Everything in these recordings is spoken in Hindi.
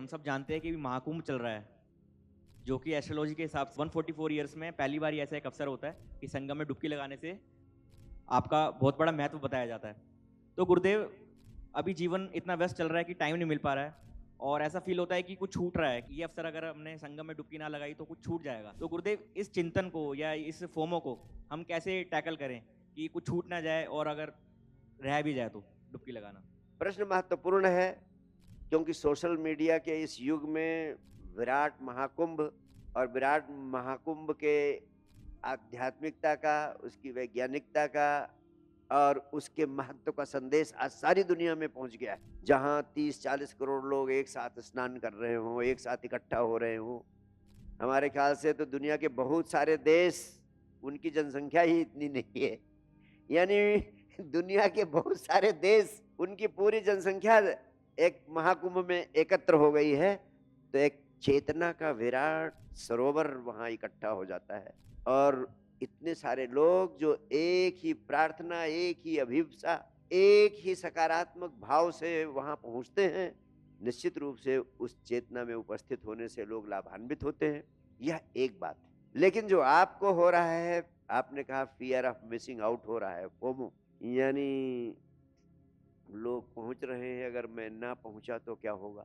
हम सब जानते हैं कि महाकुंभ चल रहा है, जो कि एस्ट्रोलॉजी के हिसाब से 144 ईयर्स में पहली बार ही ऐसा एक अवसर होता है कि संगम में डुबकी लगाने से आपका बहुत बड़ा महत्व बताया जाता है। तो गुरुदेव, अभी जीवन इतना व्यस्त चल रहा है कि टाइम नहीं मिल पा रहा है और ऐसा फील होता है कि कुछ छूट रहा है, कि ये अवसर अगर हमने संगम में डुबकी ना लगाई तो कुछ छूट जाएगा। तो गुरुदेव, इस चिंतन को या इस फोमो को हम कैसे टैकल करें कि कुछ छूट ना जाए और अगर रह भी जाए तो डुबकी लगाना। प्रश्न महत्वपूर्ण है, क्योंकि सोशल मीडिया के इस युग में विराट महाकुंभ और विराट महाकुंभ के आध्यात्मिकता का, उसकी वैज्ञानिकता का और उसके महत्व का संदेश आज सारी दुनिया में पहुंच गया है। जहां 30-40 करोड़ लोग एक साथ स्नान कर रहे हों, एक साथ इकट्ठा हो रहे हों, हमारे ख्याल से तो दुनिया के बहुत सारे देश, उनकी जनसंख्या ही इतनी नहीं है। यानी दुनिया के बहुत सारे देश, उनकी पूरी जनसंख्या एक महाकुंभ में एकत्र हो गई है, तो एक चेतना का विराट सरोवर वहां इकट्ठा हो जाता है और इतने सारे लोग जो एक ही प्रार्थना, एक ही अभिप्सा, एक ही सकारात्मक भाव से वहां पहुंचते हैं, निश्चित रूप से उस चेतना में उपस्थित होने से लोग लाभान्वित होते हैं। यह एक बात है। लेकिन जो आपको हो रहा है, आपने कहा फियर ऑफ मिसिंग आउट हो रहा है, फोमो, यानी लोग पहुंच रहे हैं, अगर मैं ना पहुंचा तो क्या होगा।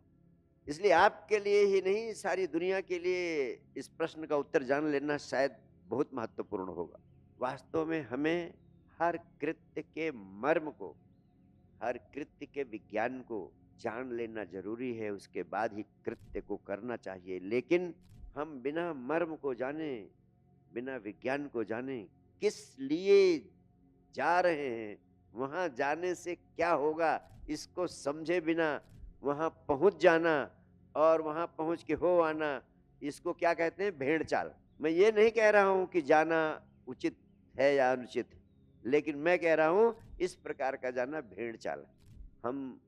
इसलिए आपके लिए ही नहीं, सारी दुनिया के लिए इस प्रश्न का उत्तर जान लेना शायद बहुत महत्वपूर्ण होगा। वास्तव में हमें हर कृत्य के मर्म को, हर कृत्य के विज्ञान को जान लेना जरूरी है, उसके बाद ही कृत्य को करना चाहिए। लेकिन हम बिना मर्म को जाने, बिना विज्ञान को जाने, किस लिए जा रहे हैं, वहां जाने से क्या होगा, इसको समझे बिना वहां पहुंच जाना और वहां पहुंच के हो आना, इसको क्या कहते हैं? भेड़ चाल। मैं ये नहीं कह रहा हूं कि जाना उचित है या अनुचित है, लेकिन मैं कह रहा हूं इस प्रकार का जाना भेड़ चाल है। हम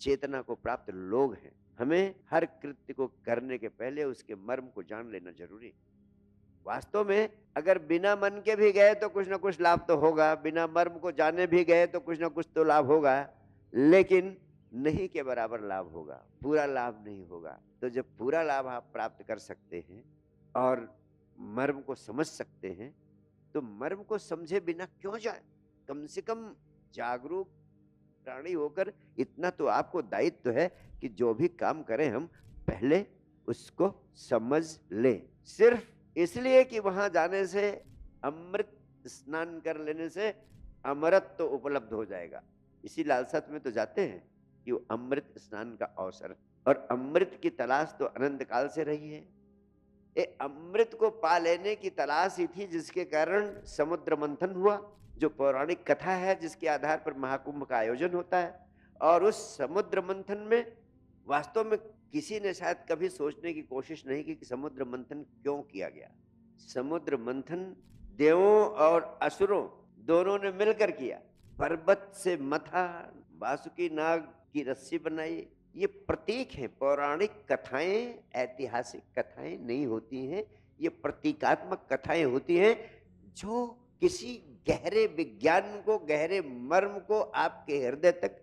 चेतना को प्राप्त लोग हैं, हमें हर कृत्य को करने के पहले उसके मर्म को जान लेना जरूरी है। वास्तव में अगर बिना मन के भी गए तो कुछ ना कुछ लाभ तो होगा, बिना मर्म को जाने भी गए तो कुछ ना कुछ तो लाभ होगा, लेकिन नहीं के बराबर लाभ होगा, पूरा लाभ नहीं होगा। तो जब पूरा लाभ आप प्राप्त कर सकते हैं और मर्म को समझ सकते हैं, तो मर्म को समझे बिना क्यों जाए? कम से कम जागरूक प्राणी होकर इतना तो आपको दायित्व है कि जो भी काम करें हम पहले उसको समझ लें। सिर्फ इसलिए कि वहां जाने से, अमृत स्नान कर लेने से अमृत तो उपलब्ध हो जाएगा, इसी लालसा में तो जाते हैं कि वो अमृत स्नान का अवसर, और अमृत की तलाश तो अनंत काल से रही है। ये अमृत को पा लेने की तलाश ही थी, जिसके कारण समुद्र मंथन हुआ, जो पौराणिक कथा है जिसके आधार पर महाकुंभ का आयोजन होता है। और उस समुद्र मंथन में वास्तव में किसी ने शायद कभी सोचने की कोशिश नहीं की कि समुद्र मंथन क्यों किया गया। समुद्र मंथन देवों और असुरों दोनों ने मिलकर किया। पर्वत से मथा, वासुकी नाग की रस्सी बनाई। ये प्रतीक है, पौराणिक कथाएं ऐतिहासिक कथाएं नहीं होती हैं, ये प्रतीकात्मक कथाएं होती हैं, जो किसी गहरे विज्ञान को, गहरे मर्म को आपके हृदय तक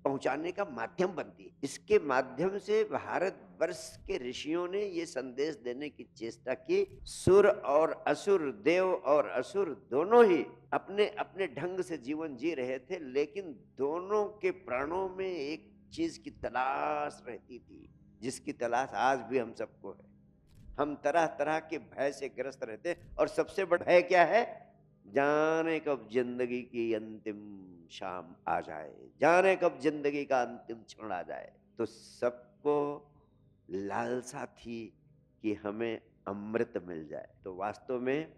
पहुंचाने का माध्यम बनती है। इसके माध्यम से भारतवर्ष के ऋषियों ने ये संदेश देने की चेष्टा की, सुर और असुर, देव और असुर दोनों ही अपने अपने ढंग से जीवन जी रहे थे, लेकिन दोनों के प्राणों में एक चीज की तलाश रहती थी, जिसकी तलाश आज भी हम सबको है। हम तरह तरह के भय से ग्रस्त रहते हैं, और सबसे बड़ा भय क्या है? जाने कब जिंदगी की अंतिम शाम आ जाए, जाने कब जिंदगी का अंतिम क्षण आ जाए। तो सबको लालसा थी कि हमें अमृत मिल जाए। तो वास्तव में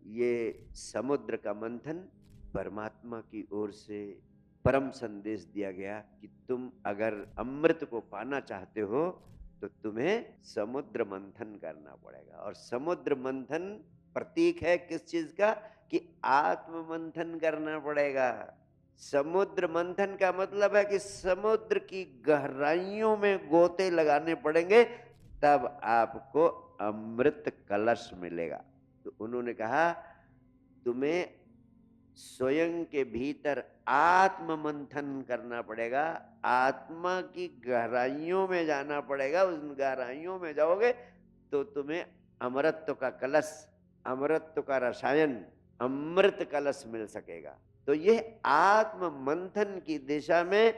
ये समुद्र का मंथन परमात्मा की ओर से परम संदेश दिया गया कि तुम अगर अमृत को पाना चाहते हो तो तुम्हें समुद्र मंथन करना पड़ेगा। और समुद्र मंथन प्रतीक है किस चीज का? कि आत्म मंथन करना पड़ेगा। समुद्र मंथन का मतलब है कि समुद्र की गहराइयों में गोते लगाने पड़ेंगे, तब आपको अमृत कलश मिलेगा। तो उन्होंने कहा तुम्हें स्वयं के भीतर आत्म मंथन करना पड़ेगा, आत्मा की गहराइयों में जाना पड़ेगा। उन गहराइयों में जाओगे तो तुम्हें अमरत्व का कलश, अमरत्व का रसायन, अमृत कलश मिल सकेगा। तो ये आत्म मंथन की दिशा में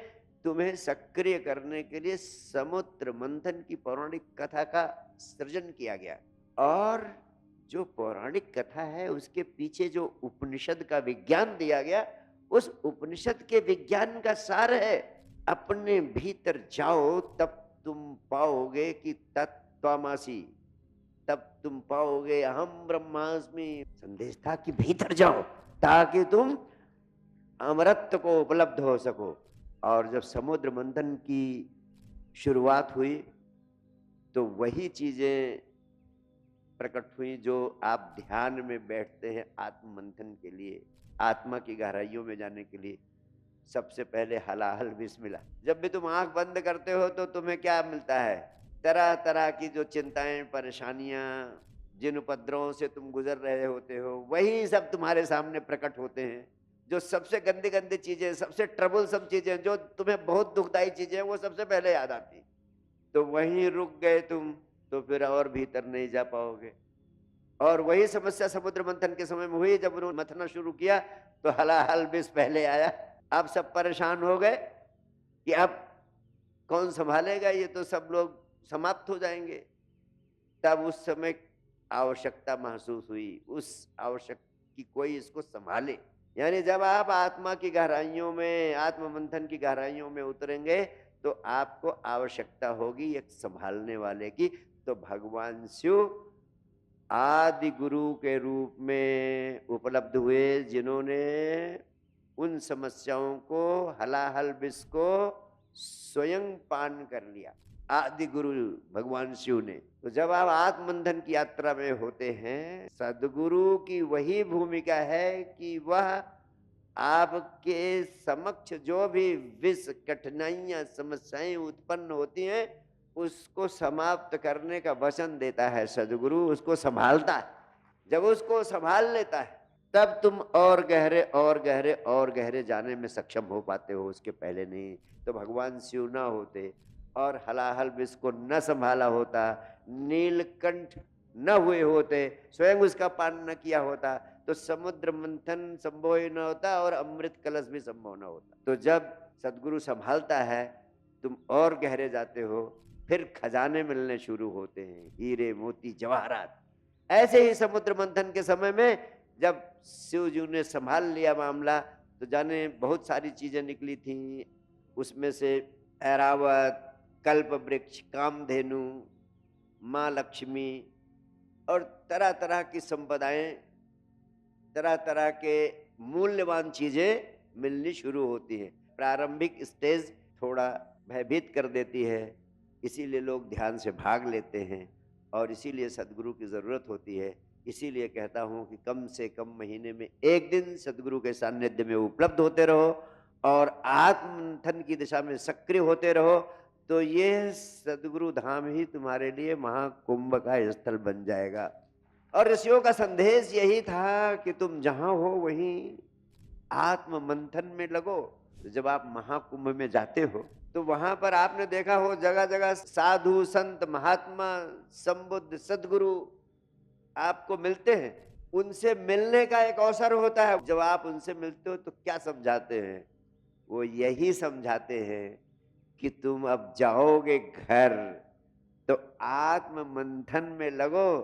तुम्हें सक्रिय करने के लिए समुद्र मंथन की पौराणिक कथा का सृजन किया गया। और जो पौराणिक कथा है उसके पीछे जो उपनिषद का विज्ञान दिया गया, उस उपनिषद के विज्ञान का सार है अपने भीतर जाओ तब तुम पाओगे कि तत्त्वमसि, तब तुम पाओगे अहम ब्रह्मास्मि। संदेश था कि भीतर जाओ ताकि तुम अमरत्व को उपलब्ध हो सको। और जब समुद्र मंथन की शुरुआत हुई तो वही चीजें प्रकट हुई जो आप ध्यान में बैठते हैं आत्म मंथन के लिए, आत्मा की गहराइयों में जाने के लिए। सबसे पहले हलाहल बिस्मिल्लाह। जब भी तुम आंख बंद करते हो तो तुम्हें क्या मिलता है? तरह तरह की जो चिंताएं, परेशानियां, जिन उपद्रवों से तुम गुजर रहे होते हो, वही सब तुम्हारे सामने प्रकट होते हैं। जो सबसे गंदी गंदी चीजें, सबसे ट्रबलसम चीजें, जो तुम्हें बहुत दुखदाई चीजें, वो सबसे पहले याद आती। तो वहीं रुक गए तुम तो फिर और भीतर नहीं जा पाओगे। और वही समस्या समुद्र मंथन के समय में हुई। जब उन्होंने मथना शुरू किया तो हलाहल बिस पहले आया। आप सब परेशान हो गए कि अब कौन संभालेगा, ये तो सब लोग समाप्त हो जाएंगे। तब उस समय आवश्यकता महसूस हुई, उस आवश्यक कि कोई इसको संभाले। यानी जब आप आत्मा की गहराइयों में, आत्म मंथन की गहराइयों में उतरेंगे तो आपको आवश्यकता होगी एक संभालने वाले की। तो भगवान शिव आदि गुरु के रूप में उपलब्ध हुए, जिन्होंने उन समस्याओं को, हलाहल विष को स्वयं पान कर लिया। आदि गुरु भगवान शिव ने। तो जब आप आत्मबंधन की यात्रा में होते हैं, सदगुरु की वही भूमिका है कि वह आपके समक्ष जो भी विष, कठिनाइयां, समस्याएं उत्पन्न होती हैं, उसको समाप्त करने का वचन देता है सदगुरु, उसको संभालता है। जब उसको संभाल लेता है तब तुम और गहरे और गहरे और गहरे जाने में सक्षम हो पाते हो, उसके पहले नहीं। तो भगवान शिव ना होते और हलाहल विष को न संभाला होता, नीलकंठ न हुए होते, स्वयं उसका पान न किया होता, तो समुद्र मंथन संभव ही न होता और अमृत कलश भी संभव न होता। तो जब सदगुरु संभालता है, तुम और गहरे जाते हो, फिर खजाने मिलने शुरू होते हैं, हीरे मोती जवाहरात। ऐसे ही समुद्र मंथन के समय में जब शिव जी ने संभाल लिया मामला, तो जाने बहुत सारी चीजें निकली थी। उसमें से ऐरावत, कल्प वृक्ष, कामधेनु, माँ लक्ष्मी और तरह तरह की संपदाएं, तरह तरह के मूल्यवान चीजें मिलनी शुरू होती हैं। प्रारंभिक स्टेज थोड़ा भयभीत कर देती है, इसीलिए लोग ध्यान से भाग लेते हैं और इसीलिए सदगुरु की जरूरत होती है। इसीलिए कहता हूं कि कम से कम महीने में एक दिन सदगुरु के सानिध्य में उपलब्ध होते रहो और आत्ममंथन की दिशा में सक्रिय होते रहो, तो ये सदगुरु धाम ही तुम्हारे लिए महाकुंभ का स्थल बन जाएगा। और ऋषियों का संदेश यही था कि तुम जहां हो वहीं आत्म मंथन में लगो। तो जब आप महाकुंभ में जाते हो तो वहां पर आपने देखा हो जगह जगह साधु, संत, महात्मा, संबुद्ध, सदगुरु आपको मिलते हैं। उनसे मिलने का एक अवसर होता है। जब आप उनसे मिलते हो तो क्या समझाते हैं? वो यही समझाते हैं कि तुम अब जाओगे घर तो आत्म मंथन में लगो,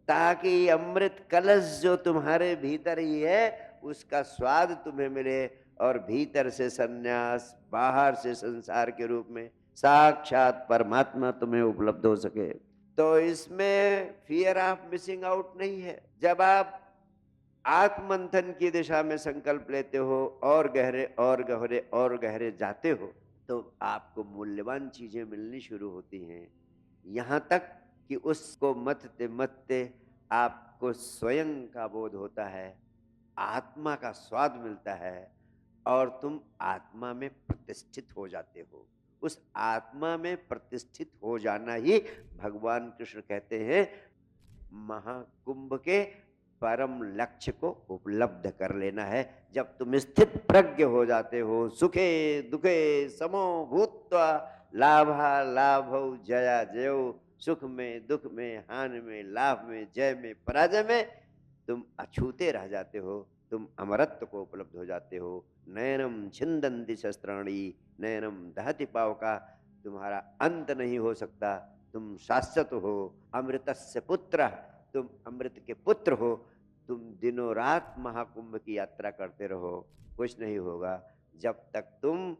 ताकि अमृत कलश जो तुम्हारे भीतर ही है उसका स्वाद तुम्हें मिले और भीतर से सन्यास, बाहर से संसार के रूप में साक्षात परमात्मा तुम्हें उपलब्ध हो सके। तो इसमें फियर ऑफ मिसिंग आउट नहीं है। जब आप आत्ममंथन की दिशा में संकल्प लेते हो और गहरे और गहरे और गहरे जाते हो, तो आपको मूल्यवान चीजें मिलनी शुरू होती हैं। यहाँ तक कि उसको मथते मथते आपको स्वयं का बोध होता है, आत्मा का स्वाद मिलता है और तुम आत्मा में प्रतिष्ठित हो जाते हो। उस आत्मा में प्रतिष्ठित हो जाना ही भगवान कृष्ण कहते हैं महाकुंभ के परम लक्ष्य को उपलब्ध कर लेना है। जब तुम स्थित प्रज्ञ हो जाते हो, सुखे दुखे समो भूत्वा लाभा लाभौ जया जयो, सुख में दुख में हानि में लाभ में जय में पराजय में तुम अछूते रह जाते हो, तुम अमरत्व को उपलब्ध हो जाते हो। नयनम छिंदन्ति शस्त्राणि नयनम दहति पावका, तुम्हारा अंत नहीं हो सकता, तुम शाश्वत हो। अमृतस्य पुत्र, तुम अमृत के पुत्र हो। तुम दिनों रात महाकुंभ की यात्रा करते रहो, कुछ नहीं होगा जब तक तुम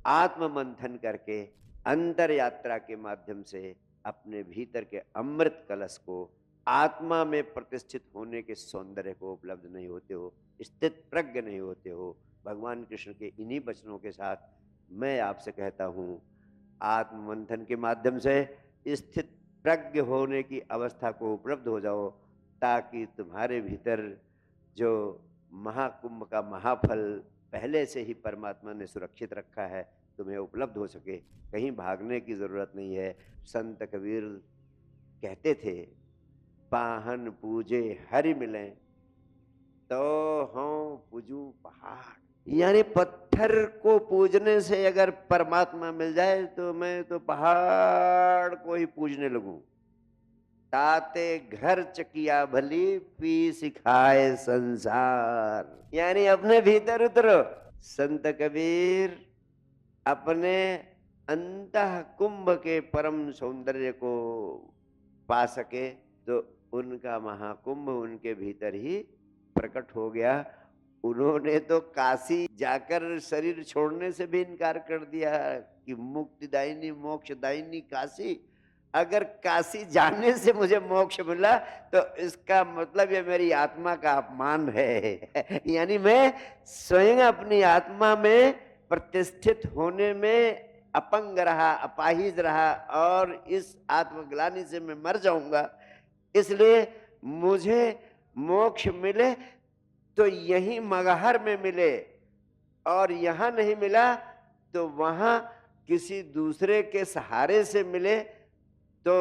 आत्म मंथन करके अंतर यात्रा के माध्यम से अपने भीतर के अमृत कलश को, आत्मा में प्रतिष्ठित होने के सौंदर्य को उपलब्ध नहीं होते हो, स्थित प्रज्ञ नहीं होते हो। भगवान कृष्ण के इन्हीं वचनों के साथ मैं आपसे कहता हूँ, आत्म मंथन के माध्यम से स्थित प्रज्ञ होने की अवस्था को उपलब्ध हो जाओ, ताकि तुम्हारे भीतर जो महाकुंभ का महाफल पहले से ही परमात्मा ने सुरक्षित रखा है तुम्हें उपलब्ध हो सके। कहीं भागने की जरूरत नहीं है। संत कबीर कहते थे, पाहन पूजे हरि मिले तो हों पूजू पहाड़। यानी पत्थर को पूजने से अगर परमात्मा मिल जाए तो मैं तो पहाड़ को ही पूजने लगूं। ताते घर चकिया भली पी सिखाए संसार, यानी अपने भीतर उतरो। संत कबीर अपने अंतः कुंभ के परम सौंदर्य को पा सके तो उनका महाकुंभ उनके भीतर ही प्रकट हो गया। उन्होंने तो काशी जाकर शरीर छोड़ने से भी इनकार कर दिया कि मुक्तिदायिनी मोक्षदायिनी काशी, अगर काशी जाने से मुझे मोक्ष मिला तो इसका मतलब ये मेरी आत्मा का अपमान है। यानी मैं स्वयं अपनी आत्मा में प्रतिष्ठित होने में अपंग रहा, अपाहिज रहा और इस आत्मग्लानि से मैं मर जाऊंगा। इसलिए मुझे मोक्ष मिले तो यही मगहर में मिले, और यहां नहीं मिला तो वहां किसी दूसरे के सहारे से मिले, तो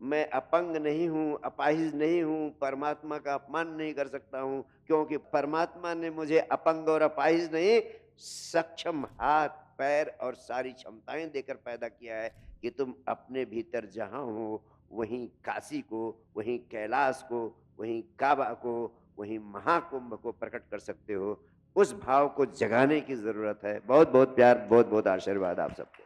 मैं अपंग नहीं हूं, अपाहिज नहीं हूं, परमात्मा का अपमान नहीं कर सकता हूं, क्योंकि परमात्मा ने मुझे अपंग और अपाहिज नहीं, सक्षम हाथ पैर और सारी क्षमताएं देकर पैदा किया है कि तुम अपने भीतर जहां हो वहीं काशी को, वहीं कैलाश को, वहीं काबा को, वहीं महाकुंभ को प्रकट कर सकते हो। उस भाव को जगाने की जरूरत है। बहुत बहुत प्यार, बहुत बहुत आशीर्वाद आप सबको।